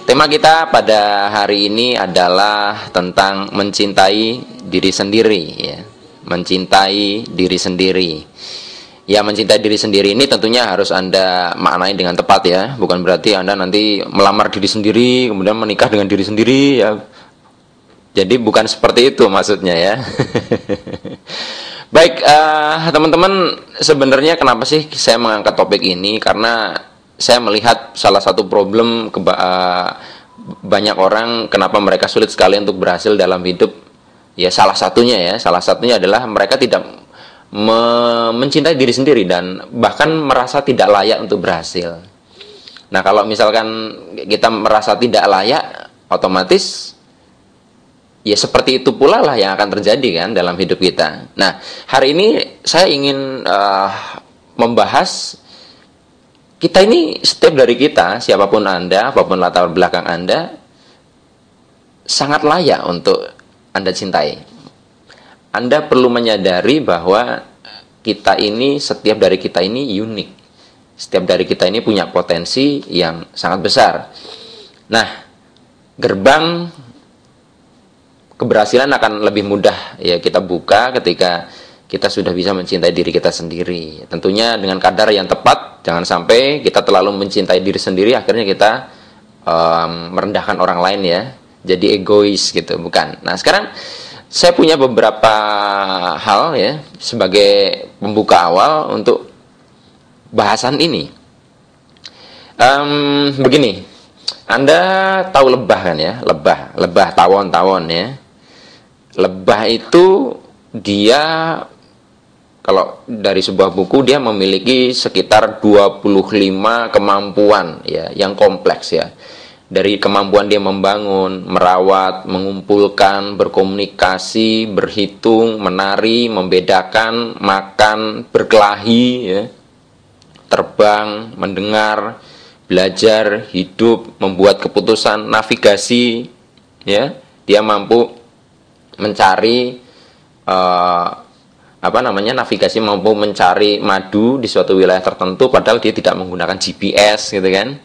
tema kita pada hari ini adalah tentang mencintai diri sendiri, ya. Mencintai diri sendiri. Ya, mencintai diri sendiri ini tentunya harus Anda maknai dengan tepat, ya. Bukan berarti Anda nanti melamar diri sendiri, kemudian menikah dengan diri sendiri, ya. Jadi bukan seperti itu maksudnya, ya. Baik, teman-teman, sebenarnya kenapa sih saya mengangkat topik ini? Karena saya melihat salah satu problem banyak orang kenapa mereka sulit sekali untuk berhasil dalam hidup. Ya, salah satunya adalah mereka tidak mencintai diri sendiri dan bahkan merasa tidak layak untuk berhasil. Nah, kalau misalkan kita merasa tidak layak, otomatis ya seperti itu pula lah yang akan terjadi kan dalam hidup kita. Nah, hari ini saya ingin membahas kita ini, setiap dari kita, siapapun Anda, apapun latar belakang Anda, sangat layak untuk Anda cintai. Anda perlu menyadari bahwa setiap dari kita ini unik. Setiap dari kita ini punya potensi yang sangat besar. Nah, gerbang keberhasilan akan lebih mudah ya kita buka ketika kita sudah bisa mencintai diri kita sendiri. Tentunya dengan kadar yang tepat, jangan sampai kita terlalu mencintai diri sendiri, akhirnya kita merendahkan orang lain ya. Jadi egois gitu, bukan. Nah, sekarang saya punya beberapa hal ya, sebagai pembuka awal untuk bahasan ini. Begini, Anda tahu lebah kan ya? Lebah tawon ya. Lebah itu dia, kalau dari sebuah buku, dia memiliki sekitar 25 kemampuan ya, yang kompleks ya. Dari kemampuan dia membangun, merawat, mengumpulkan, berkomunikasi, berhitung, menari, membedakan, makan, berkelahi ya, terbang, mendengar, belajar, hidup, membuat keputusan, navigasi ya. Dia mampu mencari navigasi, mampu mencari madu di suatu wilayah tertentu padahal dia tidak menggunakan GPS gitu kan.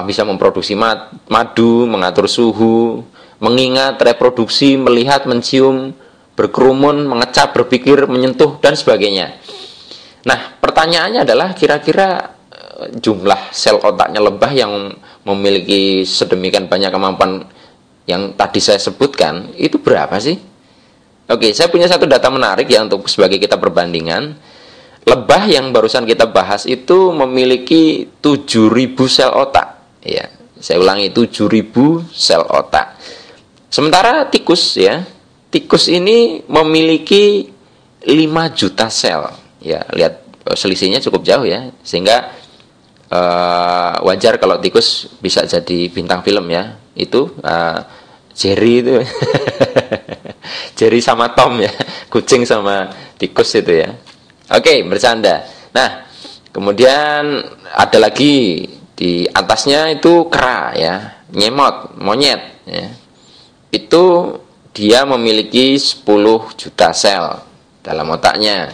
Bisa memproduksi madu, mengatur suhu, mengingat, reproduksi, melihat, mencium, berkerumun, mengecap, berpikir, menyentuh dan sebagainya. Nah, pertanyaannya adalah kira-kira jumlah sel otaknya lebah yang memiliki sedemikian banyak kemampuan yang tadi saya sebutkan itu berapa sih? Oke, saya punya satu data menarik ya untuk sebagai kita perbandingan. Lebah yang barusan kita bahas itu memiliki 7.000 sel otak. Ya, saya ulangi, 7.000 sel otak. Sementara tikus ya, tikus ini memiliki 5 juta sel. Ya, lihat selisihnya cukup jauh ya, sehingga wajar kalau tikus bisa jadi bintang film ya. Itu Jerry itu. Jerry sama Tom ya, kucing sama tikus itu ya. Oke, bercanda. Nah, kemudian ada lagi di atasnya itu kera ya, nyemot, monyet ya. Itu dia memiliki 10 juta sel dalam otaknya.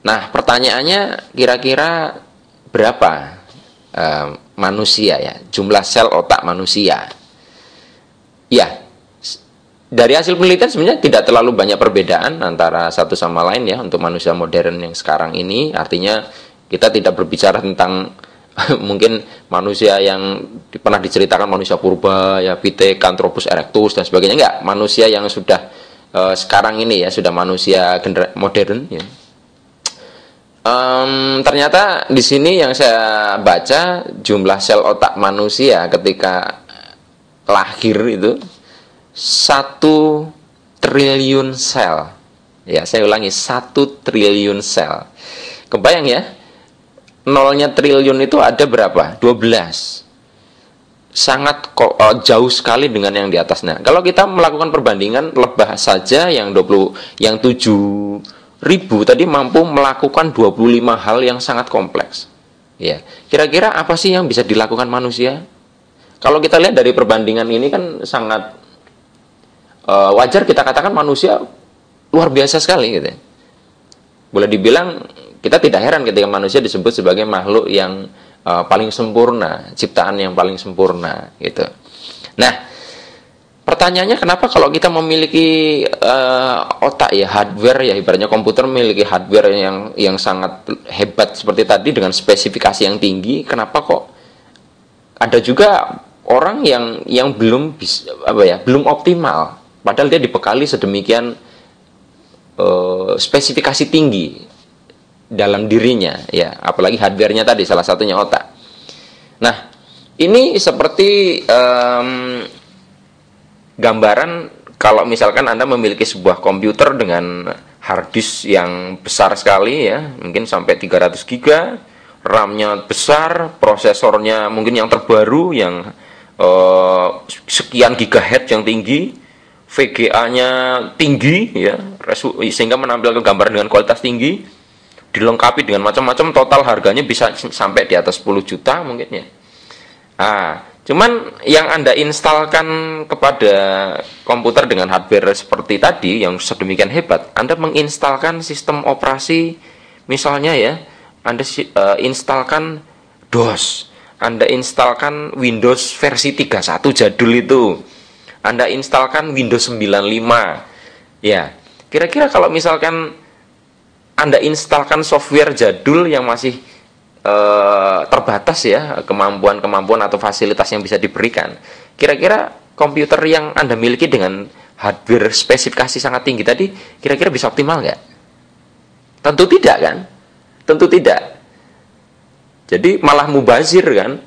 Nah, pertanyaannya kira-kira berapa manusia ya, jumlah sel otak manusia? Ya, dari hasil penelitian sebenarnya tidak terlalu banyak perbedaan antara satu sama lain ya untuk manusia modern yang sekarang ini. Artinya kita tidak berbicara tentang mungkin manusia yang pernah diceritakan manusia purba ya, Pithecanthropus erectus dan sebagainya. Enggak, manusia yang sudah sekarang ini ya, sudah manusia modern ya. Ternyata di sini yang saya baca, jumlah sel otak manusia ketika lahir itu 1 triliun sel. Ya, saya ulangi, 1 triliun sel. Kebayang ya? Nolnya triliun itu ada berapa? 12. Sangat jauh sekali dengan yang di atasnya. Kalau kita melakukan perbandingan, lebah saja yang 7.000 tadi mampu melakukan 25 hal yang sangat kompleks. Ya, kira-kira apa sih yang bisa dilakukan manusia? Kalau kita lihat dari perbandingan ini kan sangat wajar kita katakan manusia luar biasa sekali gitu. Boleh dibilang kita tidak heran ketika manusia disebut sebagai makhluk yang paling sempurna, ciptaan yang paling sempurna gitu. Nah, pertanyaannya kenapa kalau kita memiliki otak ya, hardware ya, ibaratnya komputer memiliki hardware yang sangat hebat seperti tadi dengan spesifikasi yang tinggi, kenapa kok ada juga orang yang belum bisa, belum optimal, padahal dia dibekali sedemikian spesifikasi tinggi dalam dirinya ya, apalagi hardware-nya tadi salah satunya otak. Nah, ini seperti gambaran kalau misalkan Anda memiliki sebuah komputer dengan hard disk yang besar sekali ya, mungkin sampai 300 giga, RAM-nya besar, prosesornya mungkin yang terbaru yang sekian gigahertz yang tinggi, VGA-nya tinggi ya, sehingga menampilkan gambar dengan kualitas tinggi, dilengkapi dengan macam-macam, total harganya bisa sampai di atas 10 juta mungkin ya. Cuman yang Anda instalkan kepada komputer dengan hardware seperti tadi yang sedemikian hebat, Anda menginstalkan sistem operasi misalnya ya, Anda instalkan DOS, Anda instalkan Windows versi 31 jadul itu, Anda instalkan Windows 95 ya. Kira-kira kalau misalkan Anda instalkan software jadul yang masih terbatas ya, kemampuan atau fasilitas yang bisa diberikan, kira-kira komputer yang Anda miliki dengan hardware spesifikasi sangat tinggi tadi, kira-kira bisa optimal nggak? Tentu tidak kan? Tentu tidak. Jadi malah mubazir kan?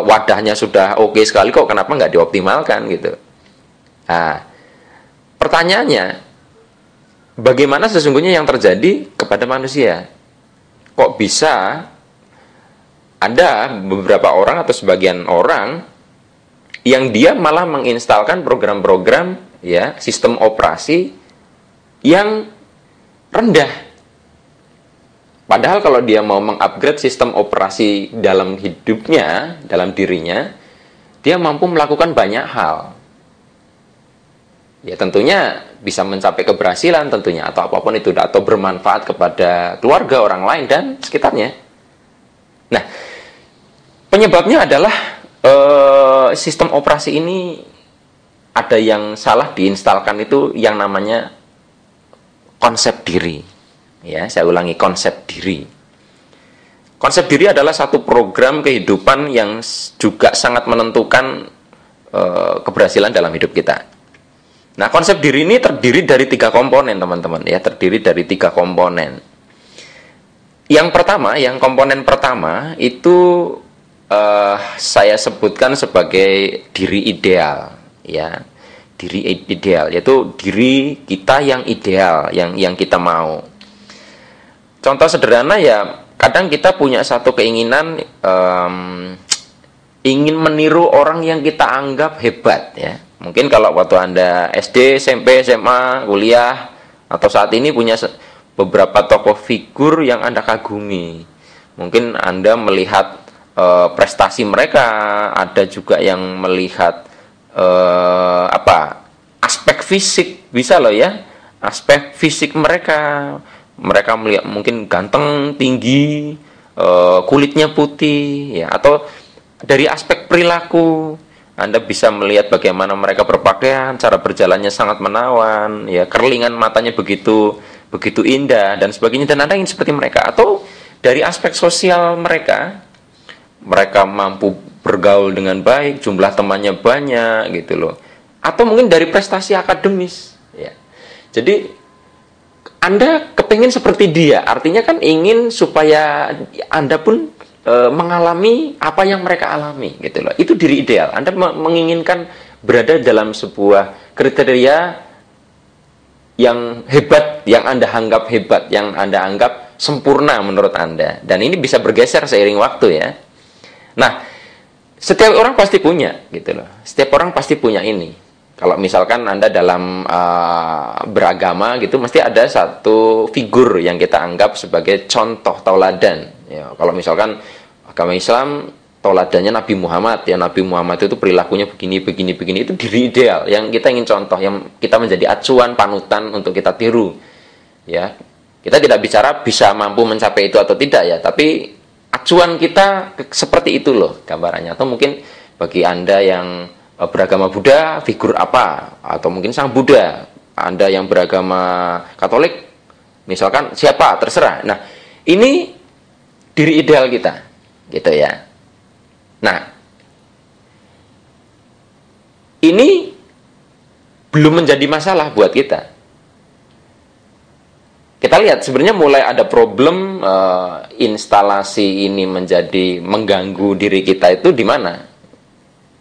Wadahnya sudah oke sekali kok, kenapa nggak dioptimalkan gitu? Nah, pertanyaannya, bagaimana sesungguhnya yang terjadi kepada manusia? Kok bisa ada beberapa orang atau sebagian orang yang dia malah menginstalkan program-program ya, sistem operasi yang rendah. Padahal kalau dia mau mengupgrade sistem operasi dalam hidupnya, dalam dirinya, dia mampu melakukan banyak hal. Ya tentunya bisa mencapai keberhasilan tentunya, atau apapun itu, atau bermanfaat kepada keluarga, orang lain, dan sekitarnya. Nah, penyebabnya adalah sistem operasi ini ada yang salah diinstalkan, itu yang namanya konsep diri. Ya, saya ulangi, konsep diri. Konsep diri adalah satu program kehidupan yang juga sangat menentukan keberhasilan dalam hidup kita. Nah, konsep diri ini terdiri dari 3 komponen, teman-teman ya, terdiri dari 3 komponen. Yang pertama, yang komponen pertama itu saya sebutkan sebagai diri ideal ya. Diri ideal yaitu diri kita yang ideal, yang kita mau. Contoh sederhana ya, kadang kita punya satu keinginan ingin meniru orang yang kita anggap hebat ya. Mungkin kalau waktu Anda SD, SMP, SMA, kuliah, atau saat ini punya beberapa tokoh figur yang Anda kagumi. Mungkin Anda melihat prestasi mereka, ada juga yang melihat aspek fisik, bisa loh ya, aspek fisik mereka. Mereka melihat mungkin ganteng, tinggi, kulitnya putih, ya, atau dari aspek perilaku. Anda bisa melihat bagaimana mereka berpakaian, cara berjalannya sangat menawan, ya, kerlingan matanya begitu indah dan sebagainya, dan Anda ingin seperti mereka. Atau dari aspek sosial mereka mampu bergaul dengan baik, jumlah temannya banyak gitu loh. Atau mungkin dari prestasi akademis, ya. Jadi Anda kepingin seperti dia, artinya kan ingin supaya Anda pun mengalami apa yang mereka alami gitu loh. Itu diri ideal. Anda menginginkan berada dalam sebuah kriteria yang hebat, yang Anda anggap hebat, yang Anda anggap sempurna menurut Anda. Dan ini bisa bergeser seiring waktu ya. Nah, setiap orang pasti punya gitu loh. Setiap orang pasti punya ini. Kalau misalkan Anda dalam beragama gitu, mesti ada satu figur yang kita anggap sebagai contoh tauladan. Ya, kalau misalkan agama Islam, tauladannya Nabi Muhammad, ya, Nabi Muhammad itu perilakunya begini, itu diri ideal yang kita ingin contoh, yang kita menjadi acuan, panutan untuk kita tiru. Ya, kita tidak bicara bisa mampu mencapai itu atau tidak ya, tapi acuan kita seperti itu loh gambarannya. Atau mungkin bagi Anda yang beragama Buddha, figur apa? Atau mungkin Sang Buddha. Anda yang beragama Katolik, misalkan siapa? Terserah. Nah, ini diri ideal kita, gitu ya. Nah, ini belum menjadi masalah buat kita. Kita lihat sebenarnya mulai ada problem instalasi ini menjadi mengganggu diri kita itu di mana?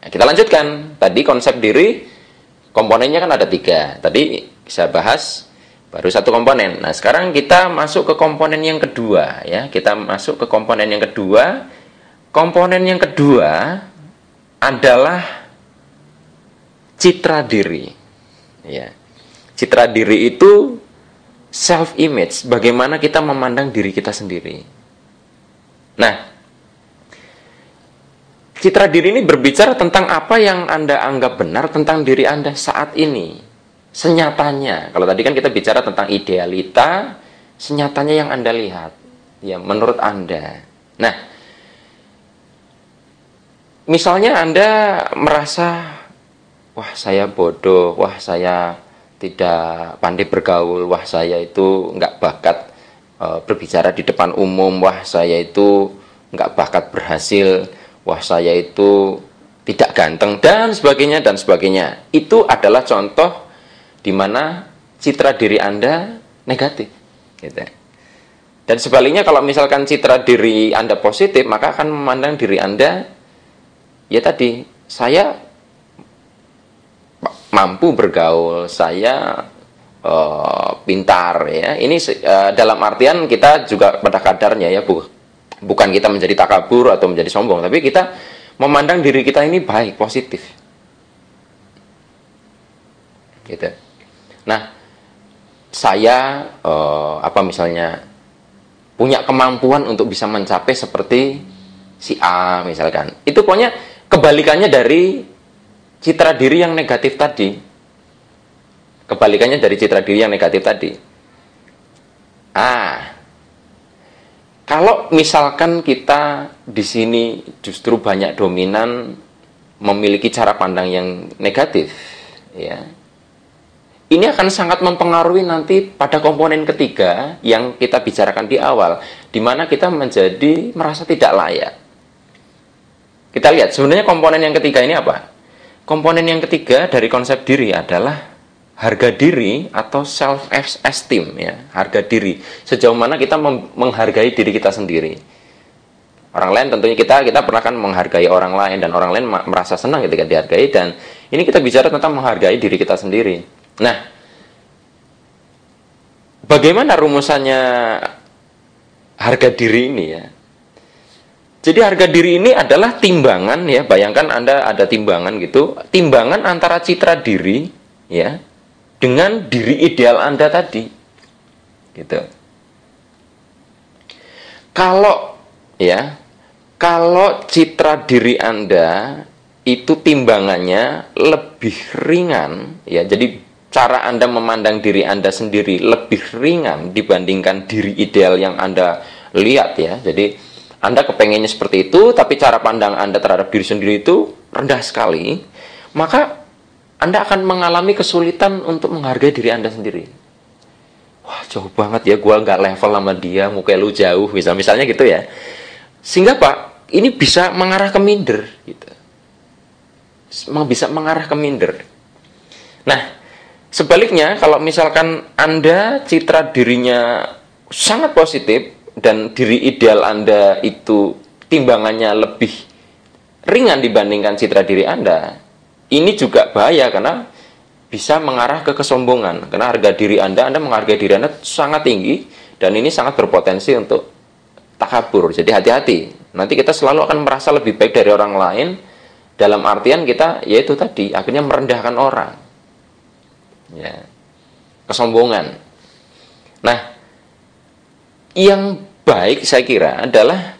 Nah, kita lanjutkan. Tadi konsep diri komponennya kan ada 3. Tadi saya bahas baru 1 komponen. Nah, sekarang kita masuk ke komponen yang kedua ya. Kita masuk ke komponen yang kedua. Komponen yang kedua adalah citra diri. Ya. Citra diri itu self image, bagaimana kita memandang diri kita sendiri. Nah, citra diri ini berbicara tentang apa yang Anda anggap benar tentang diri Anda saat ini, senyatanya. Kalau tadi kan kita bicara tentang idealita, senyatanya yang Anda lihat, ya menurut Anda. Nah, misalnya Anda merasa, wah saya bodoh, wah saya tidak pandai bergaul, wah saya itu nggak bakat berbicara di depan umum, wah saya itu nggak bakat berhasil, wah saya itu tidak ganteng, dan sebagainya, dan sebagainya. Itu adalah contoh di mana citra diri Anda negatif. Gitu. Dan sebaliknya kalau misalkan citra diri Anda positif, maka akan memandang diri Anda, ya tadi, saya mampu bergaul, saya pintar ya. Ini dalam artian kita juga pada kadarnya ya, bukan kita menjadi takabur atau menjadi sombong, tapi kita memandang diri kita ini baik, positif. Gitu. Nah, saya misalnya punya kemampuan untuk bisa mencapai seperti si A misalkan. Itu pokoknya kebalikannya dari citra diri yang negatif tadi. Kebalikannya dari citra diri yang negatif tadi. Kalau misalkan kita di sini justru banyak dominan memiliki cara pandang yang negatif, ya. Ini akan sangat mempengaruhi nanti pada komponen ketiga yang kita bicarakan di awal, di mana kita menjadi merasa tidak layak. Kita lihat sebenarnya komponen yang ketiga ini apa? Komponen yang ketiga dari konsep diri adalah harga diri atau self-esteem ya, harga diri. Sejauh mana kita menghargai diri kita sendiri. Orang lain tentunya kita pernah kan menghargai orang lain dan orang lain merasa senang ketika dihargai, dan ini kita bicara tentang menghargai diri kita sendiri. Nah, bagaimana rumusannya harga diri ini ya? Jadi harga diri ini adalah timbangan ya, bayangkan Anda ada timbangan gitu, timbangan antara citra diri ya dengan diri ideal Anda tadi. Gitu. Kalau citra diri Anda itu timbangannya lebih ringan ya, jadi cara Anda memandang diri Anda sendiri lebih ringan dibandingkan diri ideal yang Anda lihat ya. Jadi Anda kepengennya seperti itu, tapi cara pandang Anda terhadap diri sendiri itu rendah sekali, maka Anda akan mengalami kesulitan untuk menghargai diri Anda sendiri. Wah, jauh banget ya, gue nggak level sama dia, muka lu jauh, misalnya gitu ya. Sehingga Pak, ini bisa mengarah ke minder, gitu. Bisa mengarah ke minder. Nah, sebaliknya, kalau misalkan Anda citra dirinya sangat positif, dan diri ideal Anda itu timbangannya lebih ringan dibandingkan citra diri Anda, ini juga bahaya karena bisa mengarah ke kesombongan. Karena harga diri Anda menghargai diri Anda sangat tinggi, dan ini sangat berpotensi untuk takabur. Jadi hati-hati. Nanti kita selalu akan merasa lebih baik dari orang lain, dalam artian kita, yaitu tadi, akhirnya merendahkan orang. Ya. Kesombongan. Nah, yang baik saya kira adalah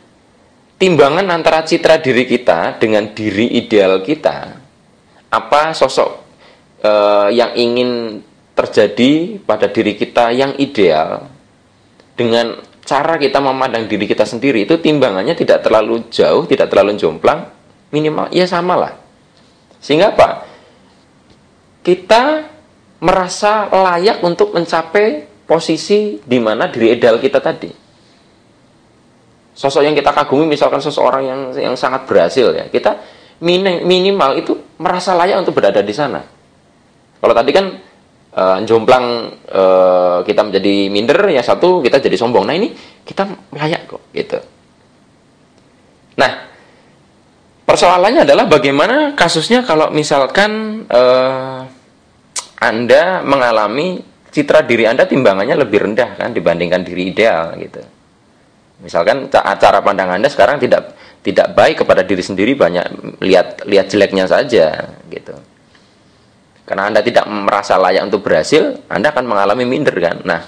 timbangan antara citra diri kita dengan diri ideal kita. Apa sosok yang ingin terjadi pada diri kita yang ideal dengan cara kita memandang diri kita sendiri itu timbangannya tidak terlalu jauh, tidak terlalu jomplang, minimal ya sama lah. Sehingga apa? Kita merasa layak untuk mencapai posisi di mana diri ideal kita tadi. Sosok yang kita kagumi, misalkan seseorang yang sangat berhasil ya, kita minimal itu merasa layak untuk berada di sana. Kalau tadi kan jomplang, kita menjadi minder, yang satu kita jadi sombong. Nah ini kita layak kok gitu. Nah persoalannya adalah bagaimana kasusnya kalau misalkan Anda mengalami citra diri Anda timbangannya lebih rendah kan dibandingkan diri ideal gitu. Misalkan cara pandang Anda sekarang tidak baik kepada diri sendiri, banyak lihat jeleknya saja gitu. Karena Anda tidak merasa layak untuk berhasil, Anda akan mengalami minder kan. Nah,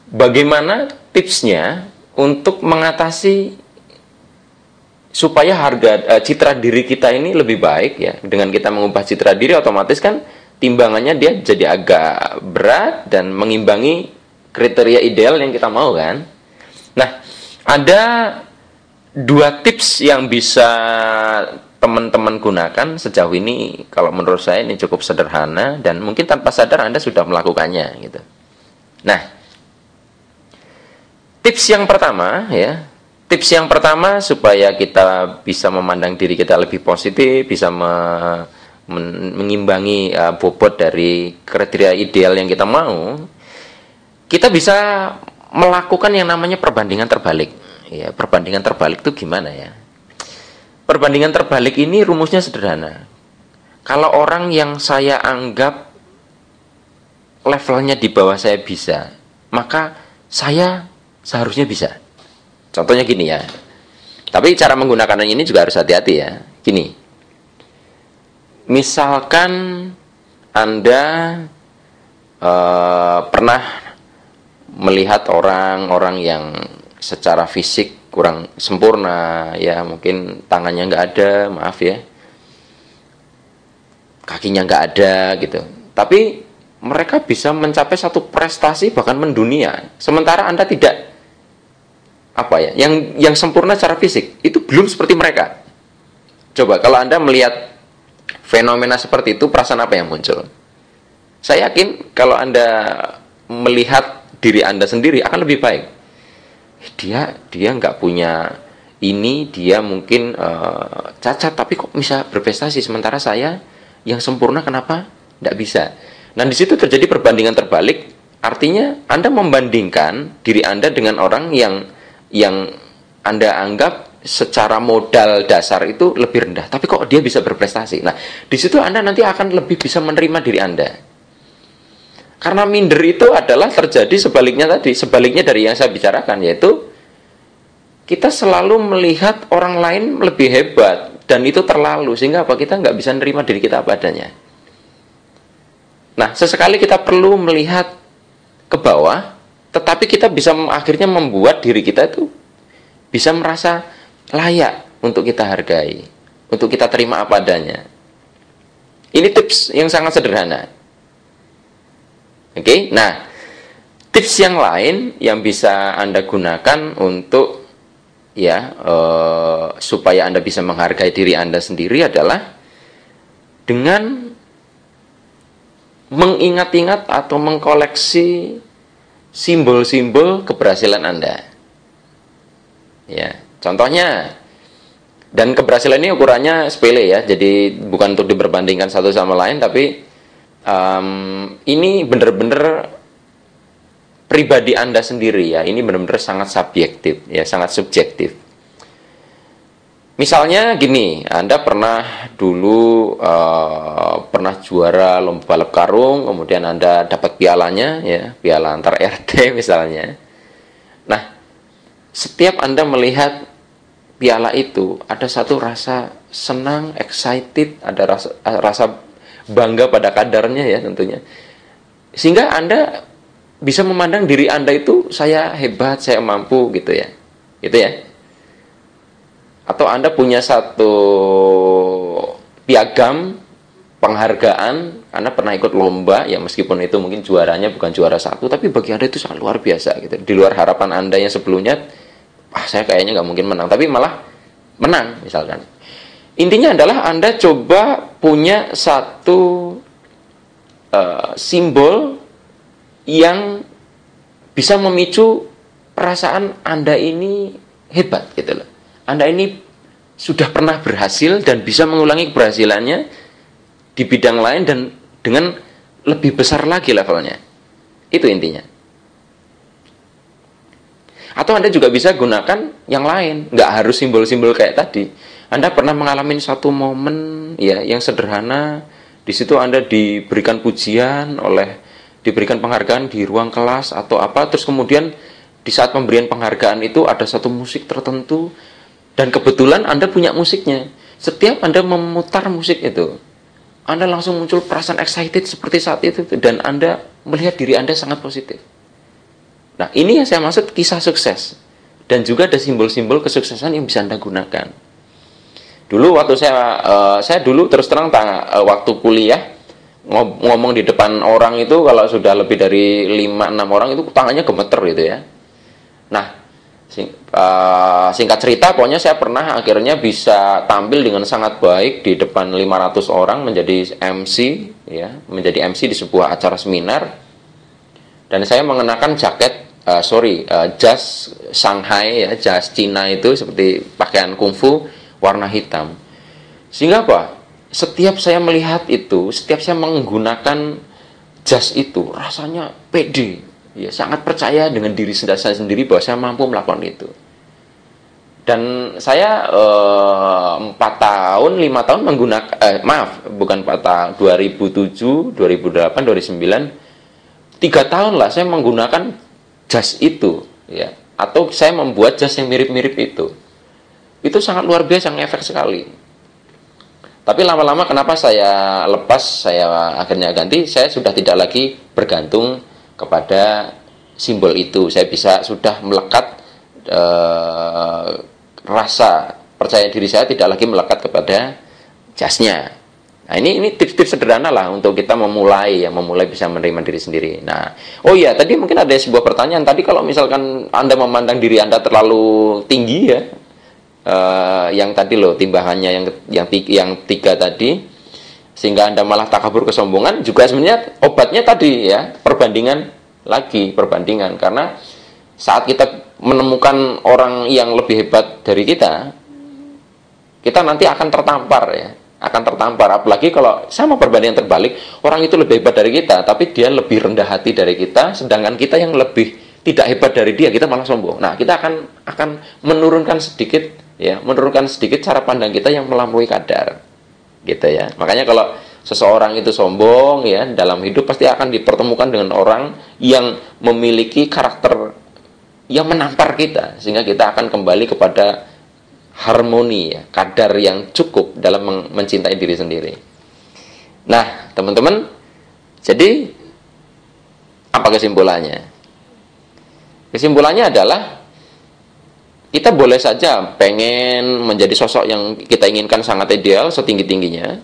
bagaimana tipsnya untuk mengatasi supaya citra diri kita ini lebih baik ya? Dengan kita mengubah citra diri, otomatis kan timbangannya dia jadi agak berat dan mengimbangi kriteria ideal yang kita mau kan. Nah, ada 2 tips yang bisa teman-teman gunakan sejauh ini. Kalau menurut saya ini cukup sederhana dan mungkin tanpa sadar Anda sudah melakukannya gitu. Nah, tips yang pertama ya, tips yang pertama supaya kita bisa memandang diri kita lebih positif, bisa mengimbangi bobot dari kriteria ideal yang kita mau, kita bisa melakukan yang namanya perbandingan terbalik. Ya, perbandingan terbalik itu gimana ya? Perbandingan terbalik ini rumusnya sederhana. Kalau orang yang saya anggap levelnya di bawah saya bisa, maka saya seharusnya bisa. Contohnya gini ya. Tapi cara menggunakan ini juga harus hati-hati ya. Gini. Misalkan Anda pernah melihat orang-orang yang secara fisik kurang sempurna ya, mungkin tangannya nggak ada, maaf ya, kakinya nggak ada gitu, tapi mereka bisa mencapai satu prestasi bahkan mendunia, sementara Anda tidak, apa ya, yang sempurna secara fisik itu belum seperti mereka. Coba kalau Anda melihat fenomena seperti itu, perasaan apa yang muncul? Saya yakin kalau Anda melihat diri Anda sendiri akan lebih baik. Dia nggak punya ini, dia mungkin cacat tapi kok bisa berprestasi, sementara saya yang sempurna kenapa nggak bisa? Nah di situ terjadi perbandingan terbalik, artinya Anda membandingkan diri Anda dengan orang yang Anda anggap secara modal dasar itu lebih rendah, tapi kok dia bisa berprestasi. Nah di situ Anda nanti akan lebih bisa menerima diri Anda. Karena minder itu adalah terjadi sebaliknya dari yang saya bicarakan, yaitu kita selalu melihat orang lain lebih hebat dan itu terlalu, sehingga apa, kita nggak bisa menerima diri kita apa adanya. Nah, sesekali kita perlu melihat ke bawah, tetapi kita bisa akhirnya membuat diri kita itu bisa merasa layak untuk kita hargai, untuk kita terima apa adanya. Ini tips yang sangat sederhana. Oke, nah tips yang lain yang bisa Anda gunakan untuk supaya Anda bisa menghargai diri Anda sendiri adalah dengan mengingat-ingat atau mengkoleksi simbol-simbol keberhasilan Anda. Ya, contohnya, dan keberhasilan ini ukurannya sepele ya, jadi bukan untuk diperbandingkan satu sama lain, tapi ini benar-benar pribadi Anda sendiri ya, ini benar-benar sangat subjektif ya, sangat subjektif. Misalnya gini, Anda pernah dulu pernah juara lomba balap karung, kemudian Anda dapat pialanya ya, piala antar RT misalnya. Nah, setiap Anda melihat piala itu ada satu rasa senang, excited, ada rasa bangga pada kadarnya ya tentunya, sehingga Anda bisa memandang diri Anda itu, saya hebat, saya mampu gitu ya, atau Anda punya satu piagam penghargaan, Anda pernah ikut lomba ya, meskipun itu mungkin juaranya bukan juara 1, tapi bagi Anda itu sangat luar biasa gitu, di luar harapan Anda yang sebelumnya saya kayaknya nggak mungkin menang, tapi malah menang misalkan. Intinya adalah Anda coba punya satu simbol yang bisa memicu perasaan Anda ini hebat gitu loh. Anda ini sudah pernah berhasil dan bisa mengulangi keberhasilannya di bidang lain dan dengan lebih besar lagi levelnya. Itu intinya. Atau Anda juga bisa gunakan yang lain, nggak harus simbol-simbol kayak tadi. Anda pernah mengalami satu momen ya yang sederhana, di situ Anda diberikan pujian diberikan penghargaan di ruang kelas atau apa, terus kemudian di saat pemberian penghargaan itu ada satu musik tertentu dan kebetulan Anda punya musiknya. Setiap Anda memutar musik itu, Anda langsung muncul perasaan excited seperti saat itu dan Anda melihat diri Anda sangat positif. Nah, ini yang saya maksud kisah sukses. Dan juga ada simbol-simbol kesuksesan yang bisa Anda gunakan. Dulu waktu saya dulu terus terang waktu kuliah ngomong di depan orang itu kalau sudah lebih dari 5-6 orang itu tangannya gemeter gitu ya. Nah, singkat cerita pokoknya saya pernah akhirnya bisa tampil dengan sangat baik di depan 500 orang menjadi MC ya, menjadi MC di sebuah acara seminar. Dan saya mengenakan jaket jas Shanghai ya, jas Cina itu seperti pakaian kungfu warna hitam. Sehingga apa? Setiap saya melihat itu, setiap saya menggunakan jas itu, rasanya pede, ya sangat percaya dengan diri saya sendiri bahwa saya mampu melakukan itu. Dan saya 4 tahun, 5 tahun menggunakan, bukan 4 tahun, 2007, 2008, 2009, 3 tahun lah saya menggunakan jas itu ya, atau saya membuat jas yang mirip-mirip itu sangat luar biasa, ngefek sekali. Tapi lama-lama kenapa saya lepas, saya akhirnya ganti, saya sudah tidak lagi bergantung kepada simbol itu, saya sudah melekat rasa percaya diri saya tidak lagi melekat kepada jasnya. Nah, ini tips-tips sederhana lah untuk kita memulai bisa menerima diri sendiri. Nah, oh iya, tadi mungkin ada sebuah pertanyaan. Tadi kalau misalkan Anda memandang diri Anda terlalu tinggi ya, yang tadi loh timbangannya yang 3 tadi, sehingga Anda malah takabur kesombongan, juga sebenarnya obatnya tadi ya, perbandingan. Karena saat kita menemukan orang yang lebih hebat dari kita nanti akan tertampar ya. Apalagi kalau sama perbandingan terbalik, orang itu lebih hebat dari kita tapi dia lebih rendah hati dari kita, sedangkan kita yang lebih tidak hebat dari dia, kita malah sombong. Nah, kita akan menurunkan sedikit cara pandang kita yang melampaui kadar gitu ya. Makanya kalau seseorang itu sombong ya, dalam hidup pasti akan dipertemukan dengan orang yang memiliki karakter yang menampar kita, sehingga kita akan kembali kepada harmoni ya, kadar yang cukup dalam mencintai diri sendiri. Nah, teman-teman, jadi apa kesimpulannya? Kesimpulannya adalah kita boleh saja pengen menjadi sosok yang kita inginkan sangat ideal, setinggi-tingginya.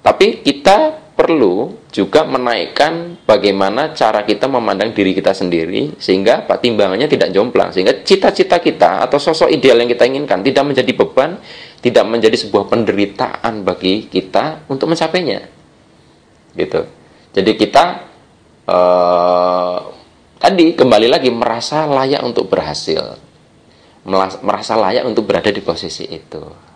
Tapi kita perlu juga menaikkan bagaimana cara kita memandang diri kita sendiri, sehingga timbangannya tidak jomplang, sehingga cita-cita kita atau sosok ideal yang kita inginkan tidak menjadi beban, tidak menjadi sebuah penderitaan bagi kita untuk mencapainya gitu. Jadi kita tadi kembali lagi merasa layak untuk berhasil, merasa layak untuk berada di posisi itu.